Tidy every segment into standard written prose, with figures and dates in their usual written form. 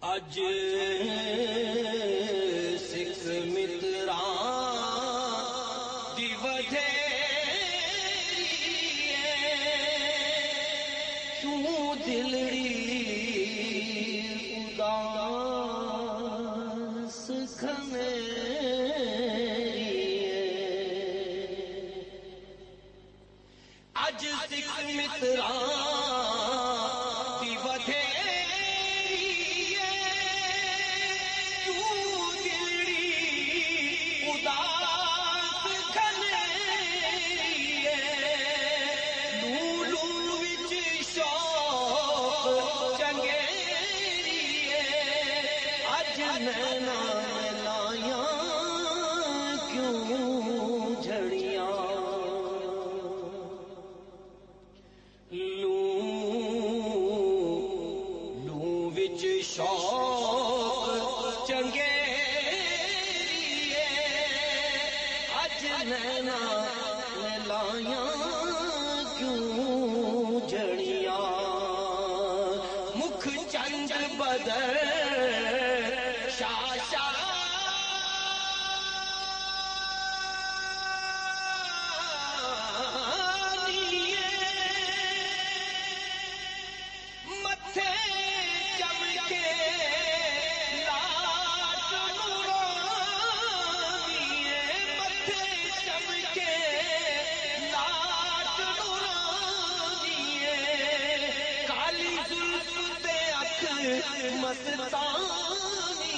اج سکھ متراں دی ودھیری کیوں دلڑی اداس کھمیری اج سکھ متراں دی ودھیری نینا لایا کیوں جھڑیاں لو وچ شوق چنگیری اج نینا لایا کیوں جھڑیاں مکھ چند بدر مستانی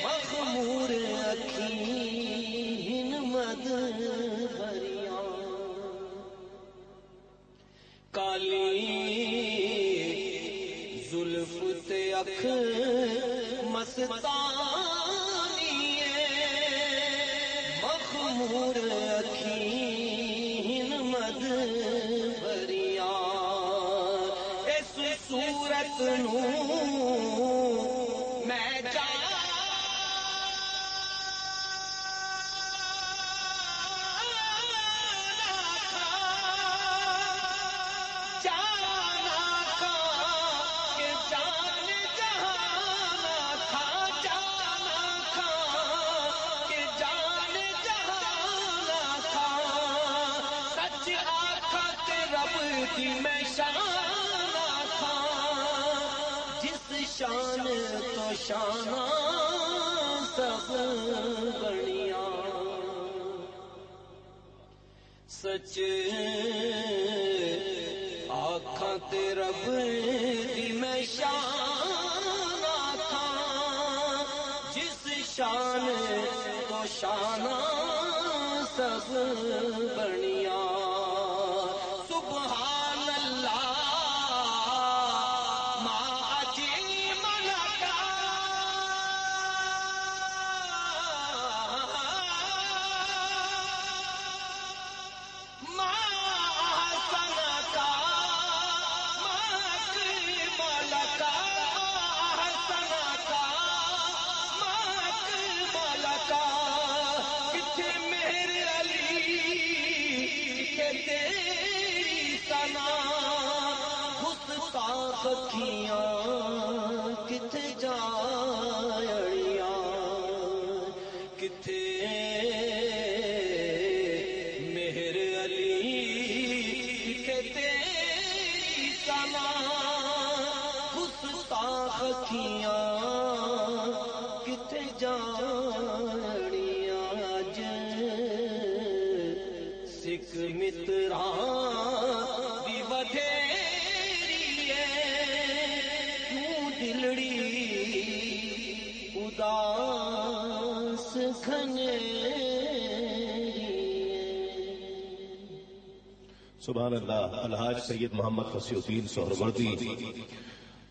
مخمور اکھین مد بھریاں کالی زلف تے اکھ مستانی مخمور اکھین مد بھریاں صورت نو میں سچ آکھا تے رب دی میں شان تو شانہ سب بڑیاں سچ آکھاں تے رب دی میں شان آکھاں جس شان تو شانہ سب بڑیاں سبحان اللہ سکھیاں کتھے جائڑیاں کتھے مہر علی کہ تیری سنا گستاخیاں کتھے جائڑیاں اج سکھ متراں دی ودھے دلڑی اداس کھنیری سبحان اللہ. الحاج سید محمد فصیح الدین سہروردی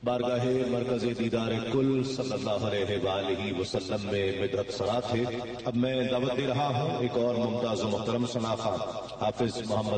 بارگاہ مرکز دیدار کل صلی اللہ علیہ وآلہ وسلم میں مدحت سرا تھے. اب میں دعوت دے رہا ہوں ایک اور ممتاز و محترم شناخت حافظ محمد